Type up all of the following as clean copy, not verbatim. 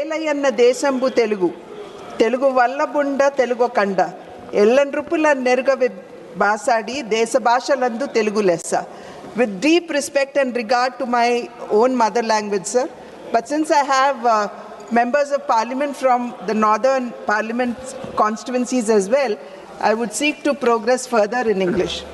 Elayana Desambu Telugu, Telugu Vallabunda, Telugu Kanda, Ellandrupula Nerga Basadi, Desabashalandu Telugu Lessa. With deep respect and regard to my own mother language, sir, but since I have members of parliament from the northern parliament constituencies as well, I would seek to progress further in English.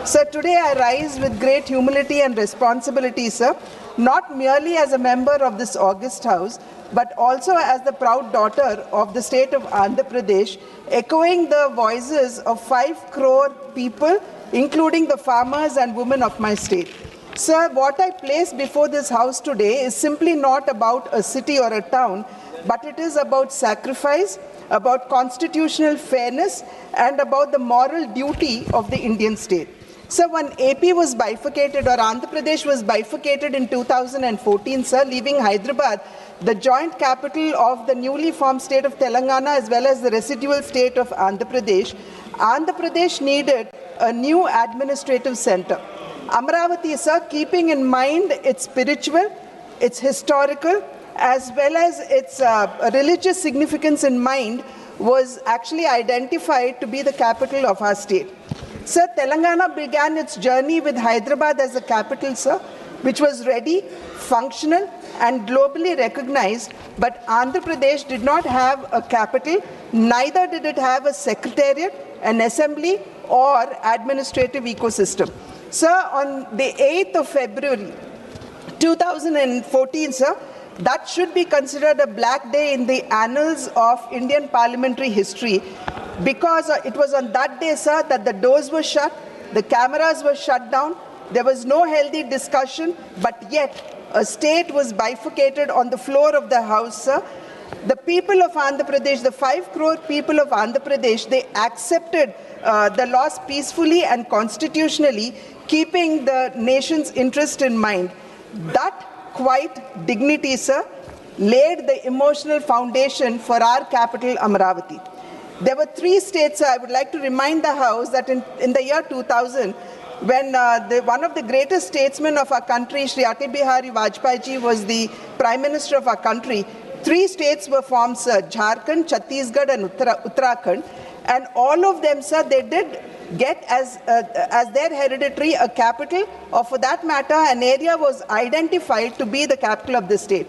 Sir, today I rise with great humility and responsibility, sir, not merely as a member of this august house, but also as the proud daughter of the state of Andhra Pradesh, echoing the voices of 5 crore people, including the farmers and women of my state. Sir, what I place before this house today is simply not about a city or a town, but it is about sacrifice, about constitutional fairness, and about the moral duty of the Indian state. So when AP was bifurcated, or Andhra Pradesh was bifurcated in 2014, sir, leaving Hyderabad, the joint capital of the newly formed state of Telangana as well as the residual state of Andhra Pradesh needed a new administrative center. Amaravati, sir, keeping in mind its spiritual, its historical, as well as its religious significance in mind, was actually identified to be the capital of our state. Sir, Telangana began its journey with Hyderabad as a capital, sir, which was ready, functional, and globally recognized, but Andhra Pradesh did not have a capital, neither did it have a secretariat, an assembly, or administrative ecosystem. Sir, on the 8th of February 2014, sir, that should be considered a black day in the annals of Indian parliamentary history, because it was on that day, sir, that the doors were shut, the cameras were shut down, there was no healthy discussion, but yet a state was bifurcated on the floor of the house, sir. The people of Andhra Pradesh, the 5 crore people of Andhra Pradesh, they accepted the loss peacefully and constitutionally, keeping the nation's interest in mind. That quiet dignity, sir, laid the emotional foundation for our capital, Amaravati. There were 3 states, sir. I would like to remind the House that in the year 2000, when one of the greatest statesmen of our country, Shri Atal Bihari Vajpayee ji, was the Prime Minister of our country, 3 states were formed, sir: Jharkhand, Chhattisgarh, and Uttarakhand. And all of them, sir, they did get as their hereditary a capital, or for that matter, an area was identified to be the capital of the state.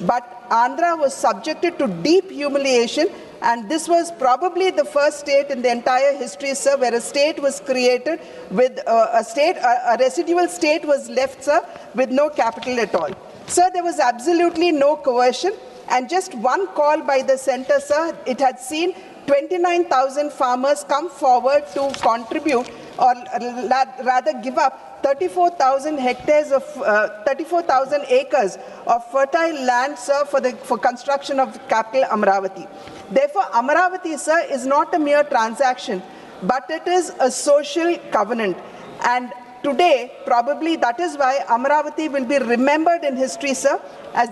But Andhra was subjected to deep humiliation, and this was probably the first state in the entire history, sir, where a state was created with a residual state was left, sir, with no capital at all. Sir, there was absolutely no coercion, and just one call by the center, sir, it had seen 29,000 farmers come forward to contribute, or rather give up 34,000 hectares of 34,000 acres of fertile land, sir, for construction of capital Amaravati. Therefore, Amaravati, sir, is not a mere transaction, but it is a social covenant. And today, probably that is why Amaravati will be remembered in history, sir, as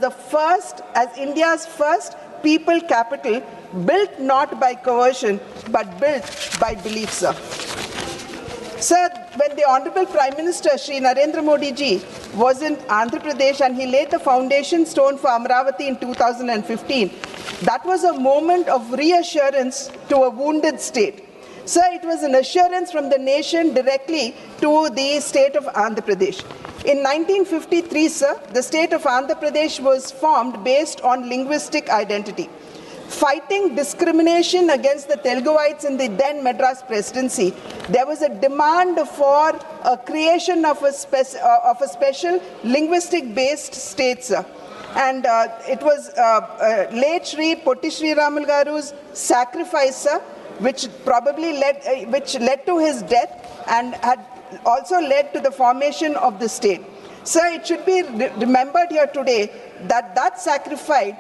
India's first people capital, built not by coercion, but built by belief, sir. Sir, when the Honorable Prime Minister, Shri Narendra Modi ji, was in Andhra Pradesh and he laid the foundation stone for Amaravati in 2015, that was a moment of reassurance to a wounded state. Sir, it was an assurance from the nation directly to the state of Andhra Pradesh. In 1953, sir, the state of Andhra Pradesh was formed based on linguistic identity. Fighting discrimination against the Teluguites in the then Madras presidency, there was a demand for a creation of a special linguistic-based state, sir. And it was late Shri Potti Sri Ramal Garu's sacrifice, sir, which led to his death and had also led to the formation of the state. Sir, it should be remembered here today that sacrifice,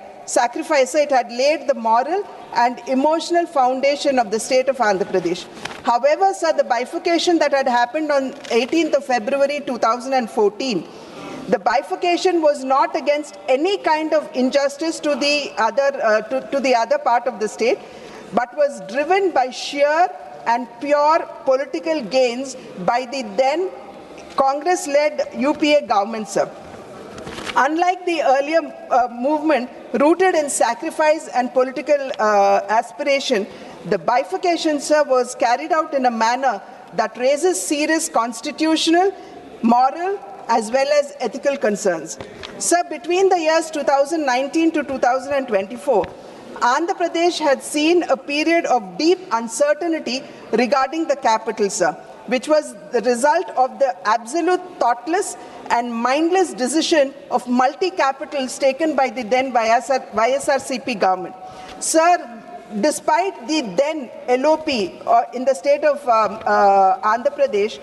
it had laid the moral and emotional foundation of the state of Andhra Pradesh. However, sir, the bifurcation that had happened on 18th of February 2014, the bifurcation was not against any kind of injustice to the other part of the state, but was driven by sheer and pure political gains by the then Congress-led UPA government, sir. Unlike the earlier movement rooted in sacrifice and political aspiration, the bifurcation, sir, was carried out in a manner that raises serious constitutional, moral, as well as ethical concerns. Sir, between the years 2019 to 2024, Andhra Pradesh had seen a period of deep uncertainty regarding the capital, sir, which was the result of the absolute thoughtless and mindless decision of multi-capitals taken by the then YSRCP government. Sir, despite the then LOP in the state of Andhra Pradesh,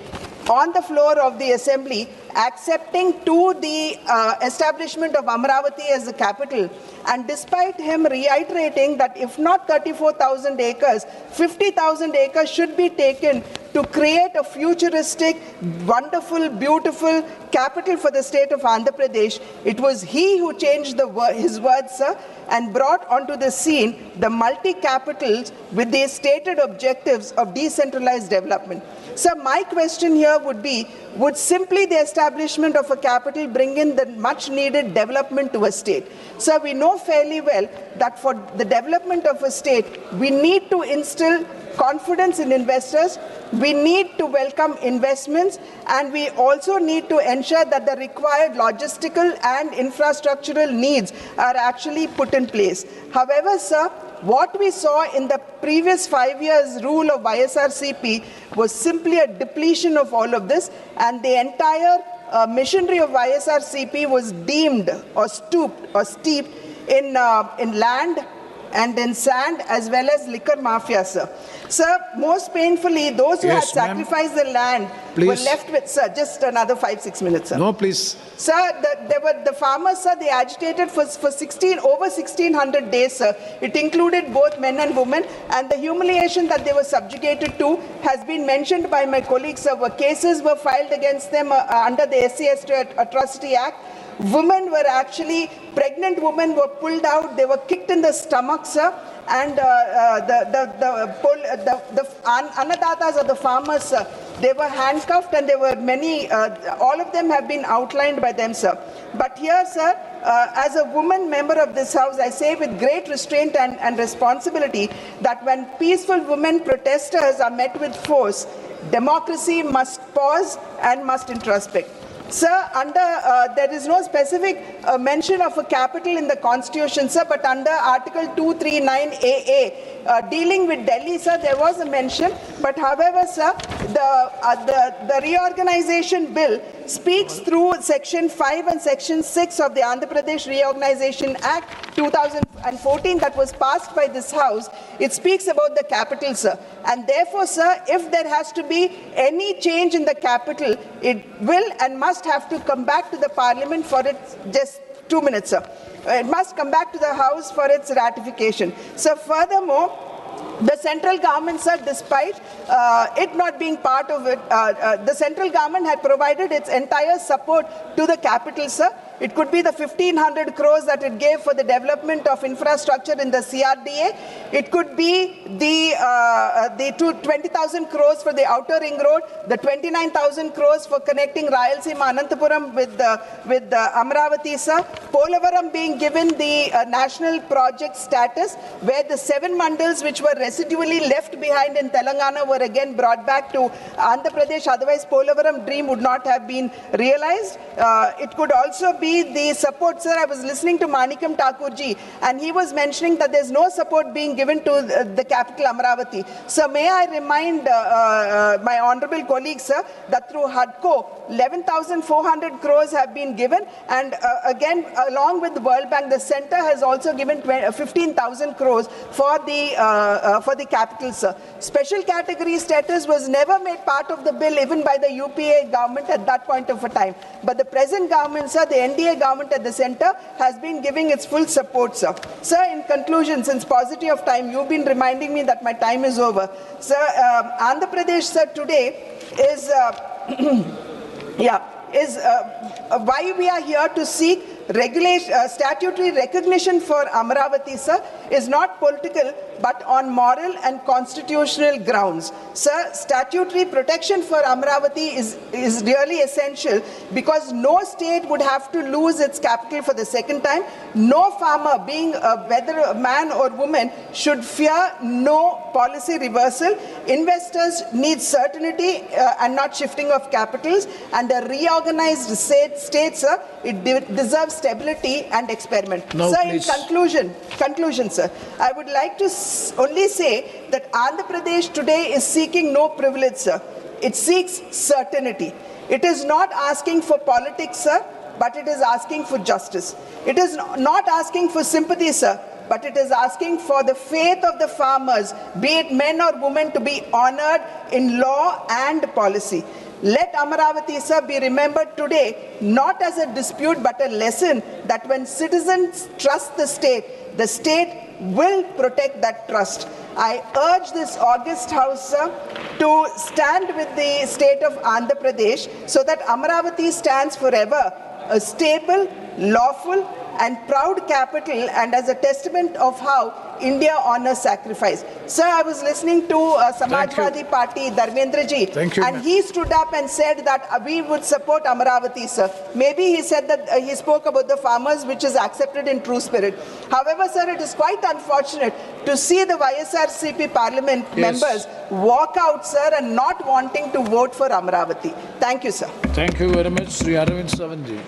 on the floor of the assembly, accepting to the establishment of Amaravati as the capital, and despite him reiterating that if not 34,000 acres, 50,000 acres should be taken to create a futuristic, wonderful, beautiful capital for the state of Andhra Pradesh, it was he who changed his words, sir, and brought onto the scene the multi-capitals with the stated objectives of decentralized development. So my question here would be, would simply the establishment of a capital bring in the much needed development to a state? So we know fairly well that for the development of a state, we need to instill confidence in investors, we need to welcome investments, and we also need to ensure that the required logistical and infrastructural needs are actually put in place. However, sir, what we saw in the previous 5 years rule of YSRCP was simply a depletion of all of this, and the entire machinery of YSRCP was deemed or steeped in land and in sand as well as liquor mafia, sir. Sir, most painfully, those who had sacrificed the land were left with, sir, just another 5-6 minutes, sir. No, please. Sir, the farmers, sir, they agitated for over 1,600 days, sir. It included both men and women, and the humiliation that they were subjugated to has been mentioned by my colleagues, sir. Cases were filed against them under the SC Atrocity Act. Women were actually, pregnant women were pulled out, they were kicked in the stomach, sir, and the annadatas or the farmers, sir, they were handcuffed, and there were many, all of them have been outlined by them, sir. But here, sir, as a woman member of this house, I say with great restraint and responsibility that when peaceful women protesters are met with force, democracy must pause and must introspect. Sir, there is no specific mention of a capital in the Constitution, sir, but under Article 239AA, dealing with Delhi, sir, there was a mention. But however, sir, the reorganization bill speaks through Section 5 and Section 6 of the Andhra Pradesh Reorganization Act 2014 that was passed by this House. It speaks about the capital, sir. And therefore, sir, if there has to be any change in the capital, it will and must have to come back to the Parliament for its, just 2 minutes, sir. It must come back to the House for its ratification. So furthermore, the central government, sir, despite it not being part of it, the central government had provided its entire support to the capital, sir. It could be the 1,500 crores that it gave for the development of infrastructure in the CRDA. It could be the 20,000 crores for the outer ring road, the 29,000 crores for connecting Rayalaseema Anantapuram with Amaravati, sir. Polavaram being given the national project status, where the 7 mandals which were residually left behind in Telangana were again brought back to Andhra Pradesh. Otherwise, Polavaram dream would not have been realized. It could also be the support, sir. I was listening to Manikam Thakurji, and he was mentioning that there's no support being given to the capital Amaravati. So may I remind my honorable colleagues, sir, that through HUDCO, 11,400 crores have been given, and again, along with the World Bank, the center has also given 15,000 crores for the capital, sir. Special category status was never made part of the bill, even by the UPA government at that point of a time. But the present government, sir, the NDA government at the center, has been giving its full support, sir. Sir, in conclusion, since paucity of time, you've been reminding me that my time is over. Sir, Andhra Pradesh, sir, today is, why we are here to seek statutory recognition for Amaravati, sir, is not political but on moral and constitutional grounds. Sir, statutory protection for Amaravati is really essential because no state would have to lose its capital for the second time. No farmer, being whether a man or woman, should fear no policy reversal. Investors need certainty and not shifting of capitals, and a reorganized state, sir, it deserves stability and experiment. No, sir, please. in conclusion, sir, I would like to only say that Andhra Pradesh today is seeking no privilege, sir. It seeks certainty. It is not asking for politics, sir, but it is asking for justice. It is not asking for sympathy, sir, but it is asking for the faith of the farmers, be it men or women, to be honored in law and policy. Let Amaravati, sir, be remembered today not as a dispute but a lesson that when citizens trust the state will protect that trust. I urge this august House, sir, to stand with the state of Andhra Pradesh so that Amaravati stands forever a stable, lawful and proud capital, and as a testament of how India honors sacrifice. Sir, I was listening to Samajwadi Party, Dharmendra ji, and he stood up and said that we would support Amaravati, sir. Maybe he said that he spoke about the farmers, which is accepted in true spirit. However, sir, it is quite unfortunate to see the YSRCP parliament members walk out, sir, and not wanting to vote for Amaravati. Thank you, sir. Thank you very much, Sri Arvind Savanji.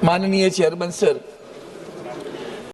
माननीय chairman sir,